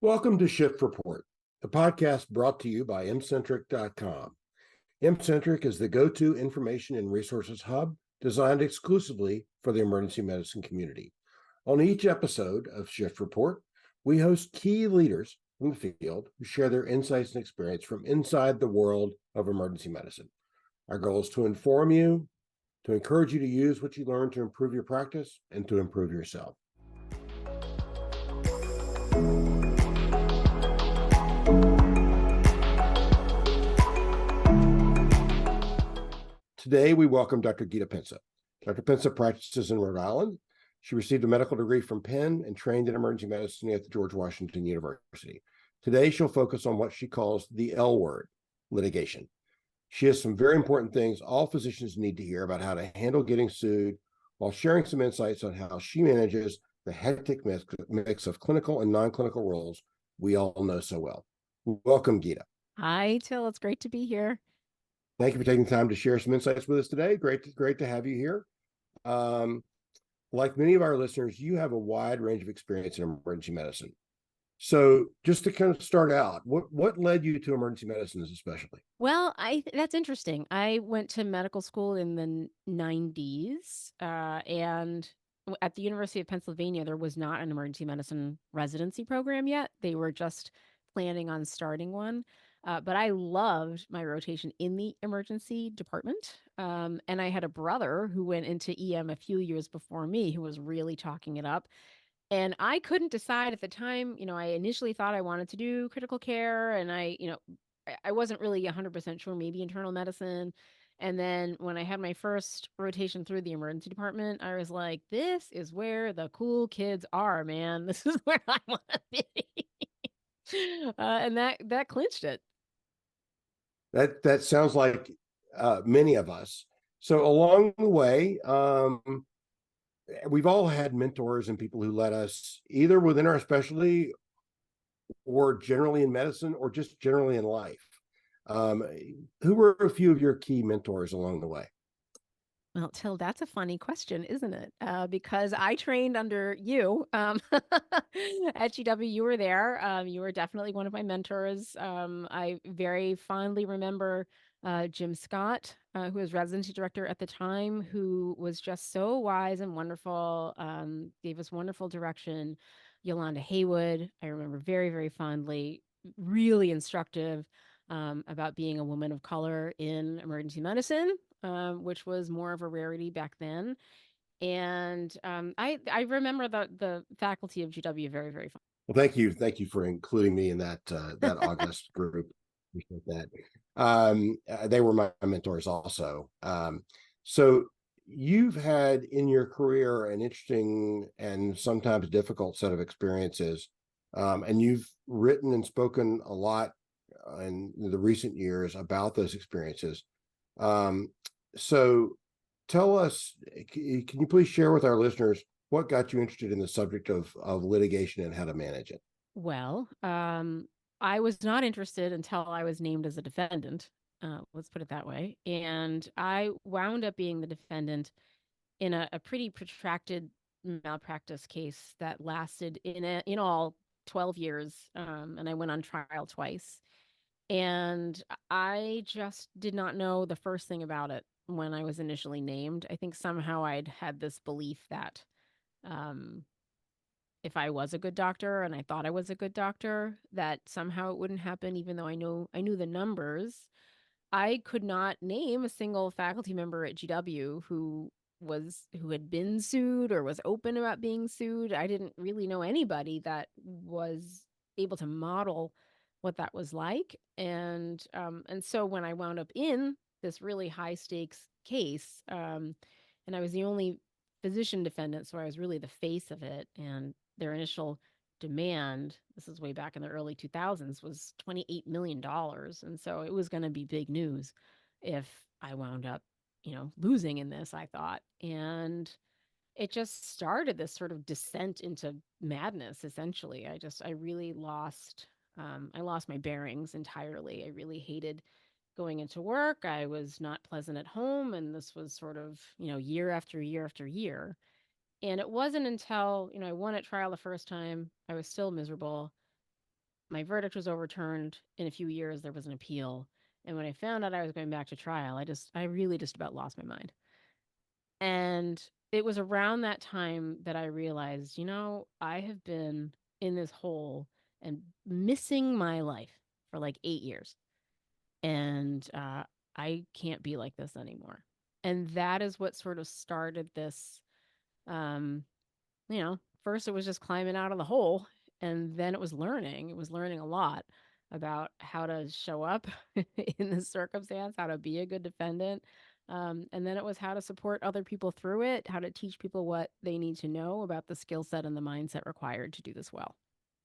Welcome to Shift Report, the podcast brought to you by mcentric.com. mcentric is the go-to information and resources hub designed exclusively for the emergency medicine community. On each episode of Shift Report, we host key leaders from the field who share their insights and experience from inside the world of emergency medicine. Our goal is to inform you, to encourage you to use what you learn to improve your practice and to improve yourself. Today, we welcome Dr. Gita Pensa. Dr. Pensa practices in Rhode Island. She received a medical degree from Penn and trained in emergency medicine at the George Washington University. Today, she'll focus on what she calls the L word, litigation. She has some very important things all physicians need to hear about how to handle getting sued, while sharing some insights on how she manages the hectic mix of clinical and non-clinical roles we all know so well. Welcome, Gita. Hi, Till. It's great to be here. Thank you for taking time to share some insights with us today. Great to have you here. Like many of our listeners, you have a wide range of experience in emergency medicine. So just to kind of start out, what led you to emergency medicine especially? Well, that's interesting. I went to medical school in the 90s, and at the University of Pennsylvania, there was not an emergency medicine residency program yet. They were just planning on starting one. But I loved my rotation in the emergency department. And I had a brother who went into EM a few years before me who was really talking it up. And I couldn't decide at the time. I initially thought I wanted to do critical care, and I wasn't really 100% sure, maybe internal medicine. And then when I had my first rotation through the emergency department, I was like, this is where the cool kids are, man. This is where I want to be. And that clinched it. That sounds like many of us. So along the way, we've all had mentors and people who led us either within our specialty or generally in medicine or just generally in life. Who were a few of your key mentors along the way? Well, Till, that's a funny question, isn't it? Because I trained under you at GW. You were there. You were definitely one of my mentors. I very fondly remember Jim Scott, who was residency director at the time, who was just so wise and wonderful, gave us wonderful direction. Yolanda Haywood, I remember very, very fondly, really instructive about being a woman of color in emergency medicine, which was more of a rarity back then. And I remember the faculty of GW very, very fond. Well, thank you for including me in that august group. Appreciate that. They were my mentors also. So you've had in your career an interesting and sometimes difficult set of experiences, and you've written and spoken a lot in the recent years about those experiences. So tell us, can you please share with our listeners what got you interested in the subject of litigation and how to manage it? Well, I was not interested until I was named as a defendant. Let's put it that way. And I wound up being the defendant in a pretty protracted malpractice case that lasted in all 12 years. And I went on trial twice. And I just did not know the first thing about it when I was initially named. I think somehow I'd had this belief that um, if I was a good doctor and I thought I was a good doctor, that somehow it wouldn't happen, even though I knew the numbers. I could not name a single faculty member at GW who had been sued or was open about being sued. I didn't really know anybody that was able to model what that was like. And so when I wound up in this really high stakes case, and I was the only physician defendant, so I was really the face of it. And their initial demand, this is way back in the early 2000s, was $28 million. And so it was going to be big news if I wound up, losing in this, I thought. And it just started this sort of descent into madness, essentially. I really I lost my bearings entirely. I really hated going into work. I was not pleasant at home. And this was sort of, year after year after year. And it wasn't until, I won at trial the first time, I was still miserable. My verdict was overturned. In a few years, there was an appeal. And when I found out I was going back to trial, I really just about lost my mind. And it was around that time that I realized, I have been in this hole and missing my life for like 8 years. And I can't be like this anymore. And that is what sort of started this. Um, First it was just climbing out of the hole, and then it was learning. It was learning a lot about how to show up in this circumstance, how to be a good defendant. And then it was how to support other people through it, how to teach people what they need to know about the skill set and the mindset required to do this well.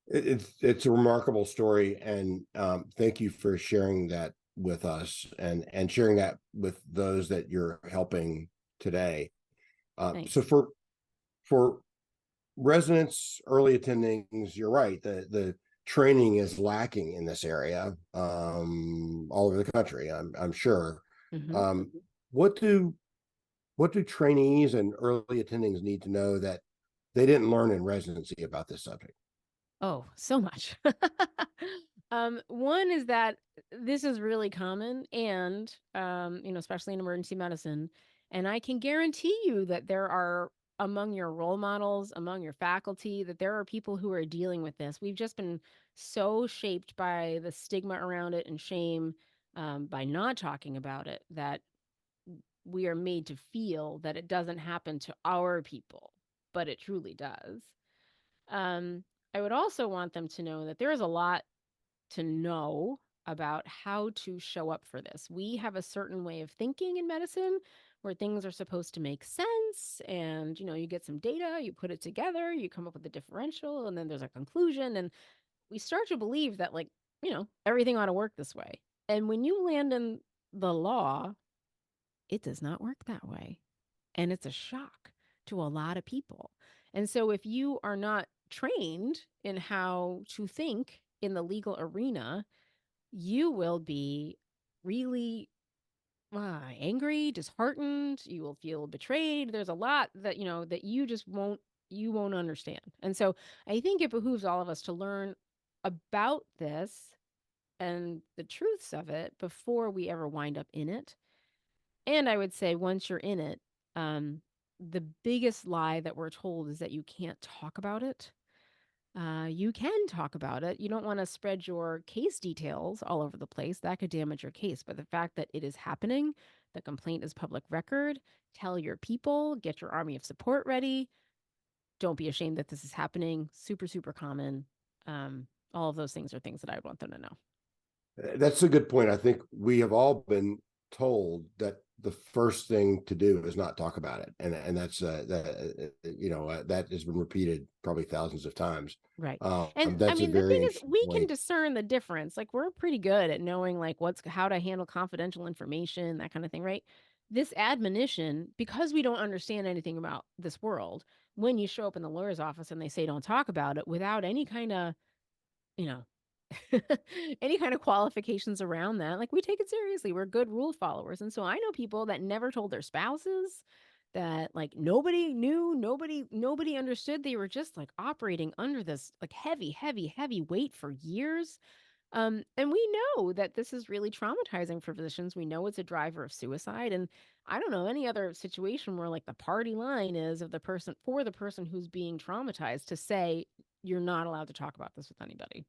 It's a remarkable story, and thank you for sharing that with us, and sharing that with those that you're helping today. So Thanks. for residents, early attendings, you're right. The training is lacking in this area, all over the country. I'm sure. Hmm. Um, what do what do trainees and early attendings need to know that they didn't learn in residency about this subject? Oh, so much. One is that this is really common and, especially in emergency medicine. And I can guarantee you that there are among your role models, among your faculty, that there are people who are dealing with this. We've just been so shaped by the stigma around it and shame, by not talking about it, that we are made to feel that it doesn't happen to our people, but it truly does. Um, I would also want them to know that there is a lot to know about how to show up for this. We have a certain way of thinking in medicine where things are supposed to make sense, and you get some data, you put it together, you come up with a differential, and then there's a conclusion, and we start to believe that, like, everything ought to work this way. And when you land in the law, it does not work that way. And it's a shock to a lot of people. And so if you are not trained in how to think in the legal arena, you will be really angry, disheartened, you will feel betrayed. There's a lot that, that you won't understand. And so I think it behooves all of us to learn about this and the truths of it before we ever wind up in it. And I would say once you're in it, the biggest lie that we're told is that you can't talk about it. You can talk about it. You don't want to spread your case details all over the place. That could damage your case. But the fact that it is happening, the complaint is public record, tell your people, get your army of support ready. Don't be ashamed that this is happening. Super, super common. All of those things are things that I would want them to know. That's a good point. I think we have all been told that the first thing to do is not talk about it, and that's that has been repeated probably thousands of times. Right. And I That's a mean, the thing very is, interesting we can point. discern the difference. Like, we're pretty good at knowing like how to handle confidential information, that kind of thing, right? This admonition, because we don't understand anything about this world, when you show up in the lawyer's office and they say don't talk about it without any kind of, you know, any kind of qualifications around that, like, we take it seriously. We're good rule followers. And so I know people that never told their spouses, that like nobody knew, nobody understood. They were just like operating under this like heavy, heavy, heavy weight for years. And we know that this is really traumatizing for physicians. We know it's a driver of suicide. And I don't know any other situation where like the party line is of the person for the person who's being traumatized to say you're not allowed to talk about this with anybody.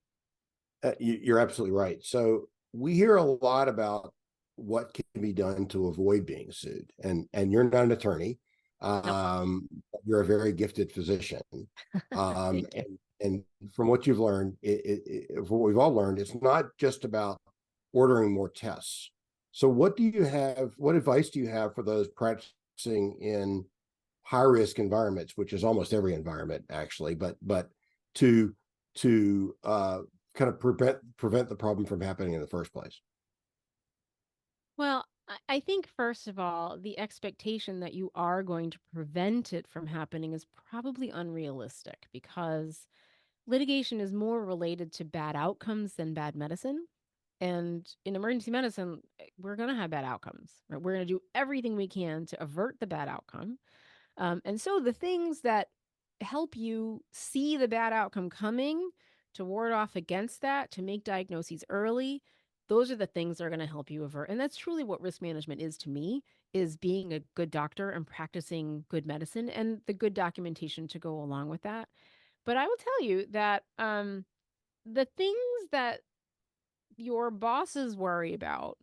You're absolutely right. So we hear a lot about what can be done to avoid being sued, and you're not an attorney. Nope. You're a very gifted physician, Thank you. and from what you've learned, from what we've all learned, it's not just about ordering more tests. So, what do you have? What advice do you have for those practicing in high risk environments, which is almost every environment actually, but to to kind of prevent the problem from happening in the first place? Well, I think, first of all, the expectation that you are going to prevent it from happening is probably unrealistic, because litigation is more related to bad outcomes than bad medicine. And in emergency medicine, we're going to have bad outcomes, right? We're going to do everything we can to avert the bad outcome. And so the things that help you see the bad outcome coming to ward off against that, to make diagnoses early. Those are the things that are going to help you avert. And that's truly what risk management is to me, is being a good doctor and practicing good medicine and the good documentation to go along with that. But I will tell you that the things that your bosses worry about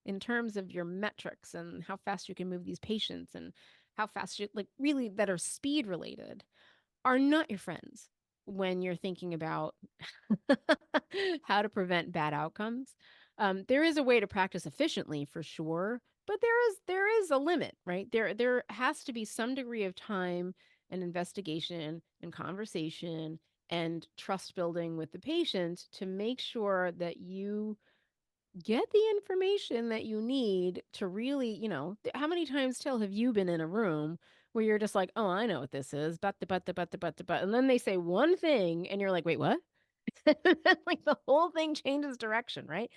in terms of your metrics and how fast you can move these patients and how fast you, like, really, that are speed related, are not your friends when you're thinking about how to prevent bad outcomes. There is a way to practice efficiently for sure, but there is a limit, right? There has to be some degree of time and investigation and conversation and trust building with the patient to make sure that you get the information that you need to really, how many times, Till, have you been in a room where you're just like, oh, I know what this is, but, and then they say one thing and you're like, wait, what? Like the whole thing changes direction, right?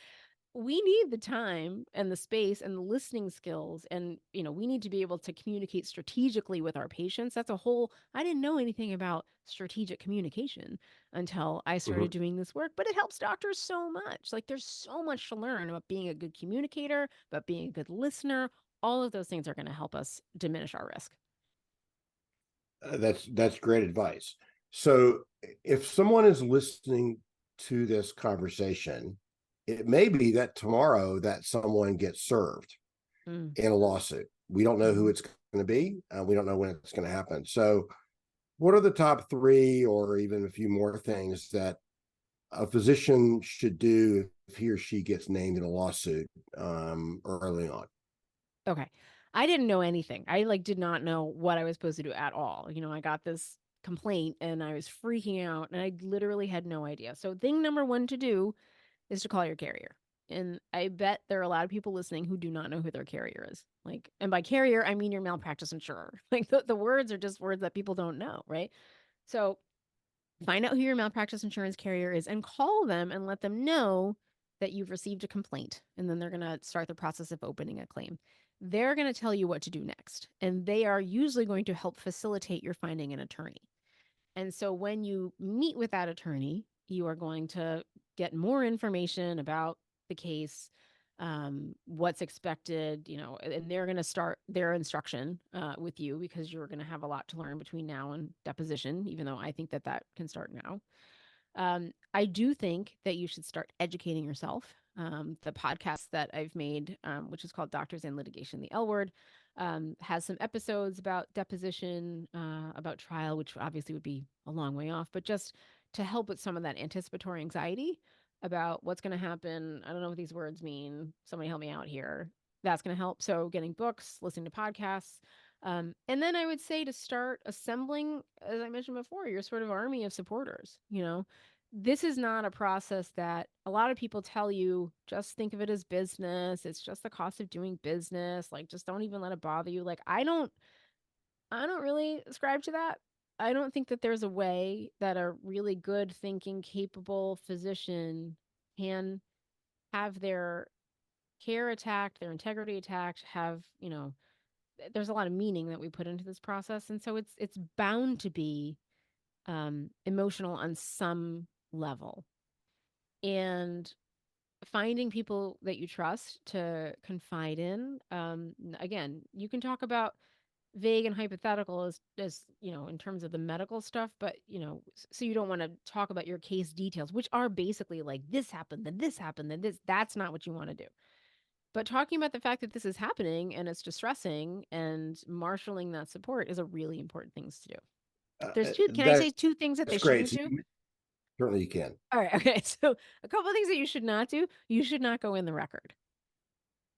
We need the time and the space and the listening skills, and we need to be able to communicate strategically with our patients. That's a whole, I didn't know anything about strategic communication until I started Mhm. doing this work, but it helps doctors so much. Like, there's so much to learn about being a good communicator, about being a good listener. All of those things are going to help us diminish our risk. That's great advice. So, if someone is listening to this conversation, it may be that tomorrow that someone gets served Mm, in a lawsuit. We don't know who mhm. it's going to be. We don't know when it's going to happen. So, what are the top three, or even a few more things that a physician should do if he or she gets named in a lawsuit early on? Okay. I didn't know anything. I, like, did not know what I was supposed to do at all. I got this complaint and I was freaking out and I literally had no idea. So thing number one to do is to call your carrier. And I bet there are a lot of people listening who do not know who their carrier is. Like, and by carrier, I mean your malpractice insurer. Like, the words are just words that people don't know, right? So find out who your malpractice insurance carrier is and call them and let them know that you've received a complaint. And then they're going to start the process of opening a claim. They're going to tell you what to do next. And they are usually going to help facilitate your finding an attorney. And so when you meet with that attorney, you are going to get more information about the case, what's expected, and they're going to start their instruction with you, because you're going to have a lot to learn between now and deposition, even though I think that that can start now. I do think that you should start educating yourself. The podcast that I've made, which is called Doctors in Litigation, the L Word, has some episodes about deposition, about trial, which obviously would be a long way off, but just to help with some of that anticipatory anxiety about what's going to happen. I don't know what these words mean. Somebody help me out here. That's going to help. So, getting books, listening to podcasts. And then I would say to start assembling, as I mentioned before, your sort of army of supporters. This is not a process that a lot of people tell you, just think of it as business. It's just the cost of doing business. Like, just don't even let it bother you. Like, I don't really ascribe to that. I don't think that there's a way that a really good thinking, capable physician can have their care attacked, their integrity attacked, there's a lot of meaning that we put into this process. And so it's bound to be emotional on some level. And finding people that you trust to confide in. Again, you can talk about vague and hypothetical as in terms of the medical stuff, but so you don't want to talk about your case details, which are basically like, this happened, then this happened, then this. That's not what you want to do. But talking about the fact that this is happening and it's distressing and marshaling that support is a really important thing to do. There's two. Can I say That's two things that they great. shouldn't do? Certainly, you can. All right. Okay. So a couple of things that you should not do. You should not go in the record.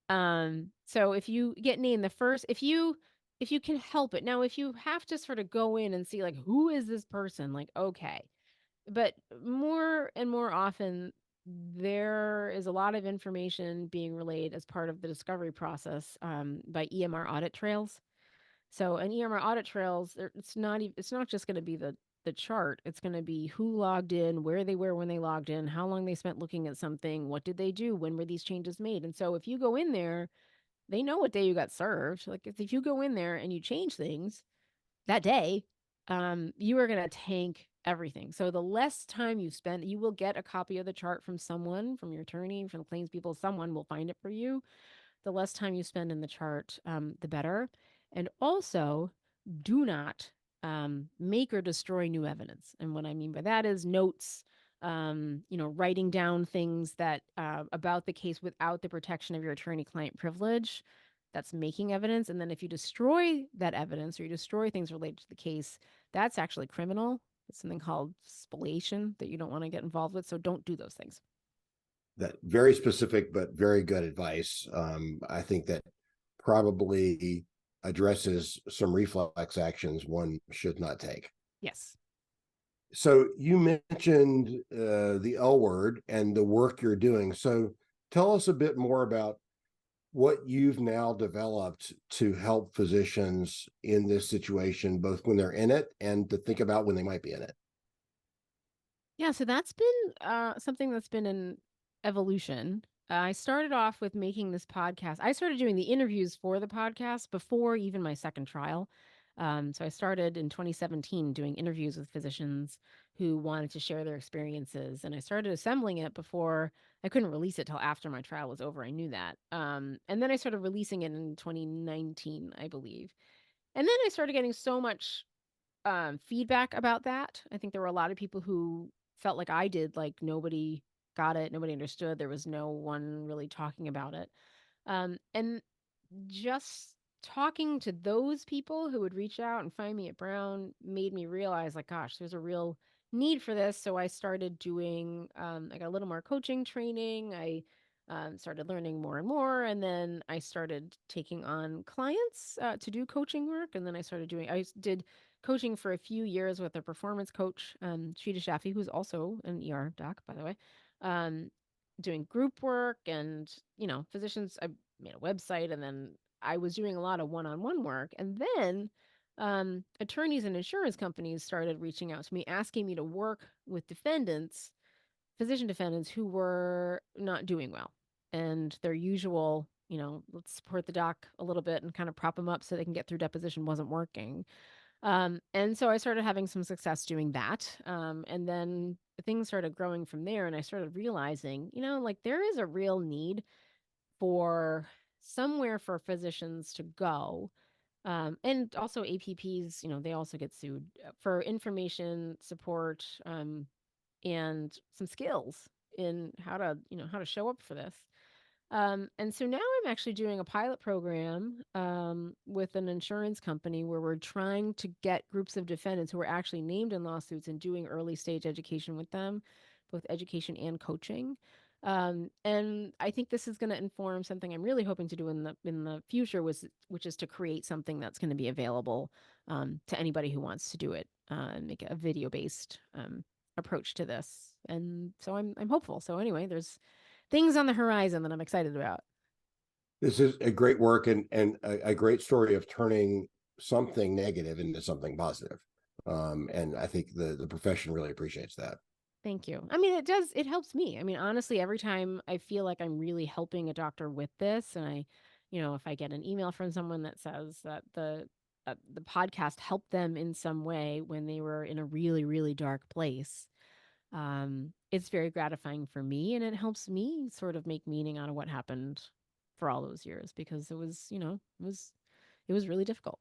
So if you get named the first, if you can help it. Now, if you have to sort of go in and see, like, who is this person? Like, okay. But more and more often, there is a lot of information being relayed as part of the discovery process, by EMR audit trails. So an EMR audit trails, it's not just going to be the chart. It's going to be who logged in, where they were when they logged in, how long they spent looking at something, what did they do, when were these changes made. And so if you go in there, they know what day you got served. Like, if you go in there and you change things that day, you are going to tank everything. So the less time you spend, you will get a copy of the chart from someone, from your attorney, from the claims people. Someone will find it for you. The less time you spend in the chart, the better. And also, do not make or destroy new evidence. And what I mean by that is notes, writing down things that about the case without the protection of your attorney-client privilege. That's making evidence. And then if you destroy that evidence or you destroy things related to the case, that's actually criminal. It's something called spoliation that you don't want to get involved with. So don't do those things. That very specific but very good advice. I think that probably addresses some reflex actions one should not take. Yes. So you mentioned the L word and the work you're doing. So tell us a bit more about what you've now developed to help physicians in this situation, both when they're in it and to think about when they might be in it. Yeah, so that's been something that's been an evolution. I started off with making this podcast. I started doing the interviews for the podcast before even my second trial. So I started in 2017 doing interviews with physicians who wanted to share their experiences, and I started assembling it before I couldn't release it till after my trial was over. I knew that, and then I started releasing it in 2019, I believe. And then I started getting so much feedback about that. I think there were a lot of people who felt like I did, like nobody got it, nobody understood. There was no one really talking about it. And just talking to those people who would reach out and find me at Brown made me realize, like, gosh, there's a real need for this. So I started doing, I got a little more coaching training. I started learning more and more. And then I started taking on clients to do coaching work. And then I did coaching for a few years with a performance coach, Sheeta Shaffi, who's also an ER doc, by the way. Um, Doing group work and physicians. I made a website, and then I was doing a lot of one-on-one work. And then attorneys and insurance companies started reaching out to me asking me to work with defendants, physician defendants who were not doing well, and their usual, let's support the doc a little bit and kind of prop them up so they can get through deposition wasn't working. And so I started having some success doing that. And then things started growing from there. And I started realizing, like there is a real need for somewhere for physicians to go. And also APPs, they also get sued for information support, and some skills in how to show up for this. And so now I'm actually doing a pilot program with an insurance company where we're trying to get groups of defendants who are actually named in lawsuits and doing early stage education with them, both education and coaching. And I think this is going to inform something I'm really hoping to do in the future, which is to create something that's going to be available to anybody who wants to do it, and make a video based approach to this. And so I'm hopeful. So anyway, there's things on the horizon that I'm excited about. This is a great work and a great story of turning something negative into something positive. And I think the profession really appreciates that. Thank you. I mean, it helps me. I mean, honestly, every time I feel like I'm really helping a doctor with this, and if I get an email from someone that says that the podcast helped them in some way when they were in a really, really dark place, it's very gratifying for me, and it helps me sort of make meaning out of what happened for all those years, because it was really difficult.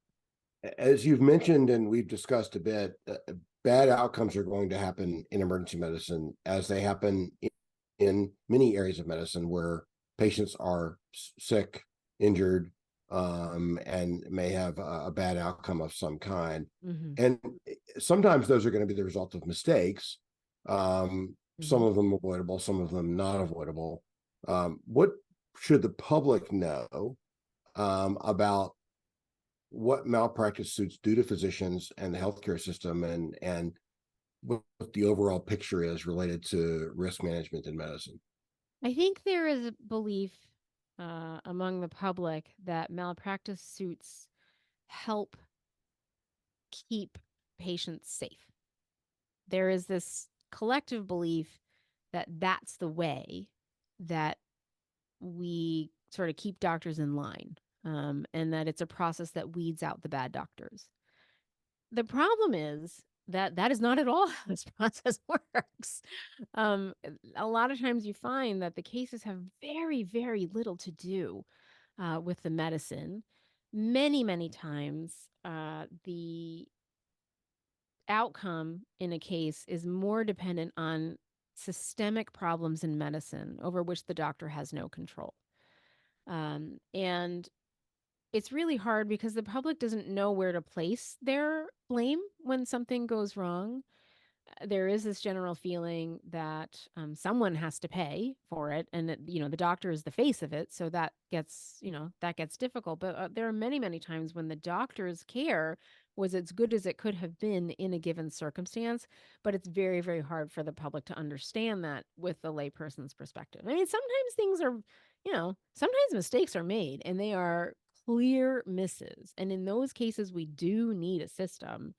As you've mentioned, and we've discussed a bit, bad outcomes are going to happen in emergency medicine as they happen in many areas of medicine where patients are sick, injured, and may have a bad outcome of some kind. Hmm. And sometimes those are going to be the result of mistakes. Some Hmm. of them avoidable, some of them not avoidable. What should the public know about what malpractice suits do to physicians and the healthcare system, and what the overall picture is related to risk management in medicine? I think there is a belief among the public that malpractice suits help keep patients safe. There is this collective belief that that's the way that we sort of keep doctors in line, and that it's a process that weeds out the bad doctors. The problem is that that is not at all how this process works. A lot of times you find that the cases have very, very little to do with the medicine. Many, many times, the outcome in a case is more dependent on systemic problems in medicine over which the doctor has no control. And it's really hard because the public doesn't know where to place their blame when something goes wrong. There is this general feeling that someone has to pay for it, and that, the doctor is the face of it, so that gets difficult. But there are many, many times when the doctor's care was as good as it could have been in a given circumstance, but it's very, very hard for the public to understand that with the layperson's perspective. I mean, sometimes things are, sometimes mistakes are made, and they are clear misses, and in those cases we do need a system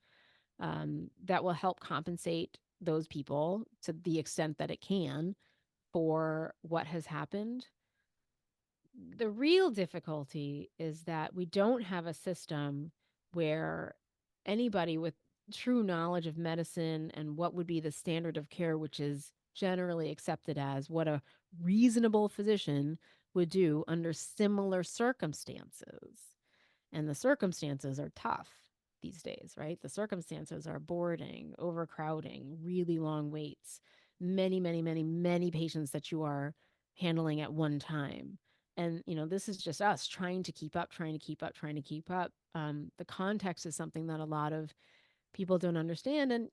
that will help compensate those people to the extent that it can for what has happened. The real difficulty is that we don't have a system where anybody with true knowledge of medicine and what would be the standard of care, which is generally accepted as what a reasonable physician would do under similar circumstances. And the circumstances are tough these days, right? The circumstances are boarding, overcrowding, really long waits, many, many, many, many patients that you are handling at one time. And, this is just us trying to keep up, trying to keep up, trying to keep up. The context is something that a lot of people don't understand. And,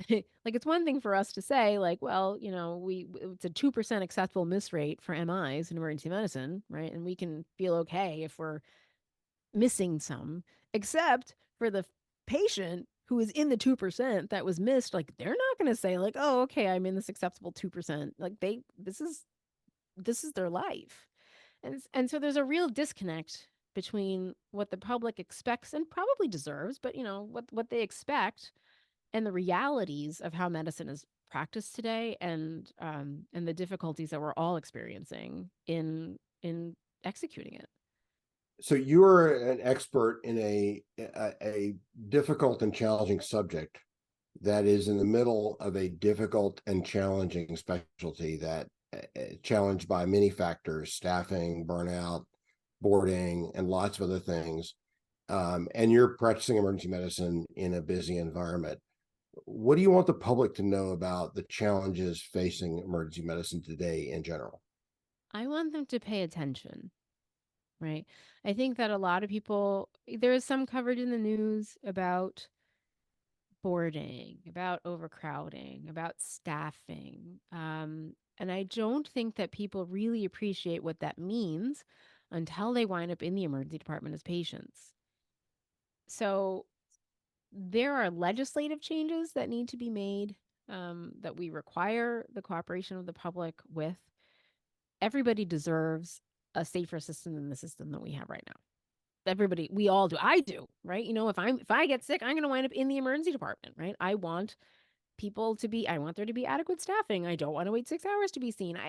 like it's one thing for us to say, like, well, it's a 2% acceptable miss rate for MIs in emergency medicine, right? And we can feel okay if we're missing some, except for the patient who is in the 2% that was missed. Like, they're not going to say, like, oh, okay, I'm in this acceptable 2%. Like, this is their life. And so there's a real disconnect between what the public expects and probably deserves, but what they expect and the realities of how medicine is practiced today, and the difficulties that we're all experiencing in executing it. So you are an expert in a difficult and challenging subject that is in the middle of a difficult and challenging specialty that challenged by many factors: staffing, burnout, boarding, and lots of other things. And you're practicing emergency medicine in a busy environment. What do you want the public to know about the challenges facing emergency medicine today in general? I want them to pay attention, right? I think that a lot of people, there is some coverage in the news about boarding, about overcrowding, about staffing. And I don't think that people really appreciate what that means until they wind up in the emergency department as patients. So there are legislative changes that need to be made, that we require the cooperation of the public with. Everybody deserves a safer system than the system that we have right now. Everybody, we all do. I do, right? If I get sick, I'm going to wind up in the emergency department, right? I want there to be adequate staffing. I don't want to wait 6 hours to be seen.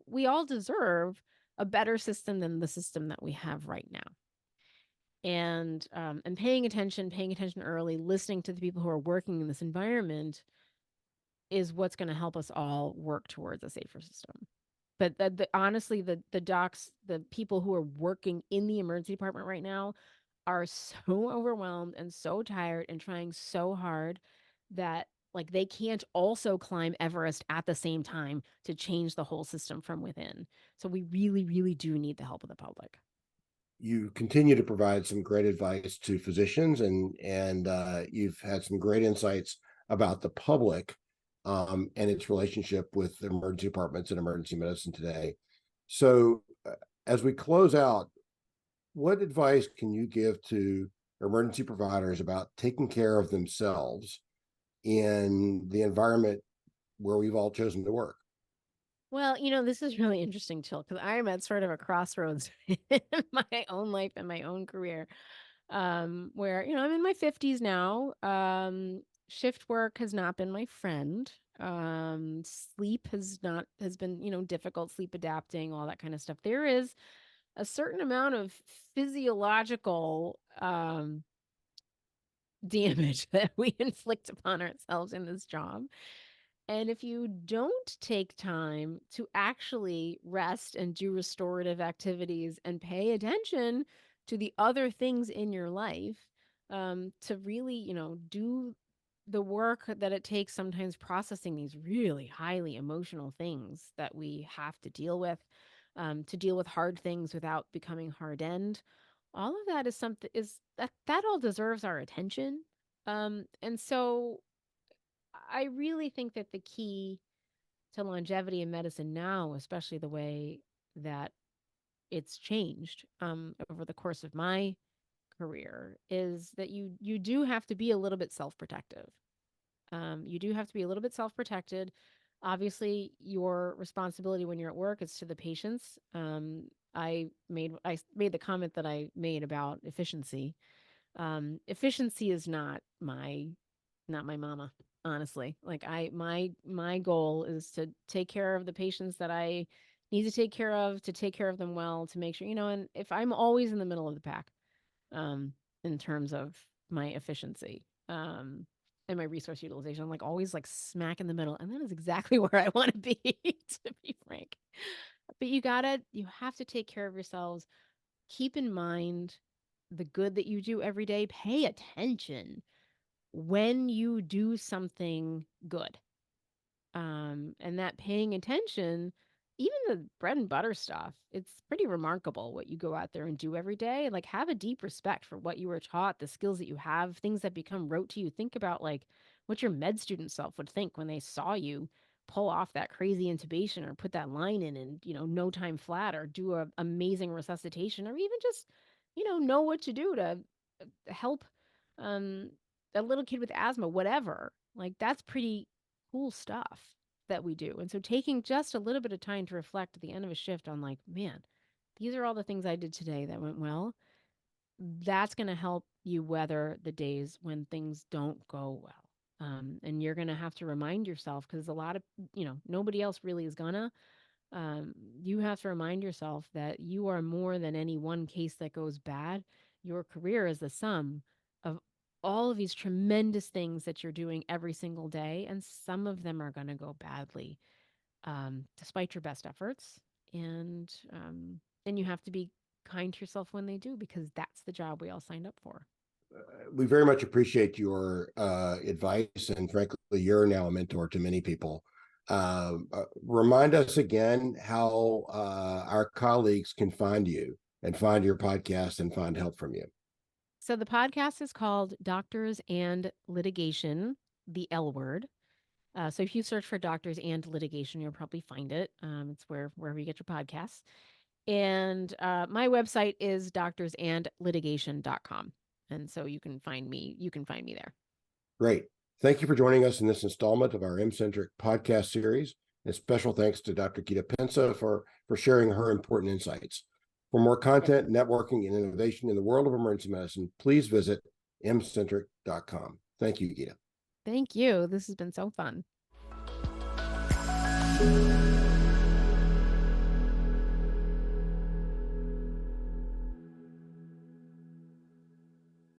We all deserve a better system than the system that we have right now. And paying attention early, listening to the people who are working in this environment is what's going to help us all work towards a safer system. But honestly, the docs, the people who are working in the emergency department right now are so overwhelmed and so tired and trying so hard that, like, they can't also climb Everest at the same time to change the whole system from within. So we really, really do need the help of the public. You continue to provide some great advice to physicians, and you've had some great insights about the public and its relationship with emergency departments and emergency medicine today. So, as we close out, what advice can you give to emergency providers about taking care of themselves in the environment where we've all chosen to work? Well, this is really interesting, Chill, because I am at sort of a crossroads in my own life and my own career, where, I'm in my 50s now. Shift work has not been my friend. Sleep has been, difficult, sleep adapting, all that kind of stuff. There is a certain amount of physiological damage that we inflict upon ourselves in this job. And if you don't take time to actually rest and do restorative activities and pay attention to the other things in your life, to really, do the work that it takes sometimes processing these really highly emotional things that we have to deal with hard things without becoming hardened. All of that is something is that all deserves our attention. And so I really think that the key to longevity in medicine now, especially the way that it's changed over the course of my career, is that you do have to be a little bit self-protective. You do have to be a little bit self-protected. Obviously, your responsibility when you're at work is to the patients. I made the comment that I made about efficiency. Efficiency is not my mama, honestly. Like my goal is to take care of the patients that I need to take care of them well, to make sure, and if I'm always in the middle of the pack, um, in terms of my efficiency, and my resource utilization, I'm like always like smack in the middle. And that is exactly where I want to be, to be frank. But you have to take care of yourselves. Keep in mind the good that you do every day. Pay attention when you do something good. And that paying attention, even the bread and butter stuff, it's pretty remarkable what you go out there and do every day. Like, have a deep respect for what you were taught, the skills that you have, things that become rote to you. Think about like what your med student self would think when they saw you pull off that crazy intubation or put that line in, no time flat, or do a amazing resuscitation, or even just, know what to do to help um a little kid with asthma, whatever. Like, that's pretty cool stuff that we do. And so taking just a little bit of time to reflect at the end of a shift on, like, man, these are all the things I did today that went well. That's going to help you weather the days when things don't go well. And you're going to have to remind yourself, because a lot of, nobody else really is gonna. You have to remind yourself that you are more than any one case that goes bad. Your career is the sum of all of these tremendous things that you're doing every single day, and some of them are going to go badly, despite your best efforts. And you have to be kind to yourself when they do, because that's the job we all signed up for. We very much appreciate your advice, and frankly, you're now a mentor to many people. Remind us again how our colleagues can find you and find your podcast and find help from you. So the podcast is called Doctors and Litigation, the L word. So if you search for Doctors and Litigation, you'll probably find it. It's wherever you get your podcasts. And my website is doctorsandlitigation.com. And so you can find me there. Great. Thank you for joining us in this installment of our M-Centric podcast series. And special thanks to Dr. Gita Pensa for sharing her important insights. For more content, networking, and innovation in the world of emergency medicine, please visit mcentric.com. Thank you, Gita. Thank you. This has been so fun.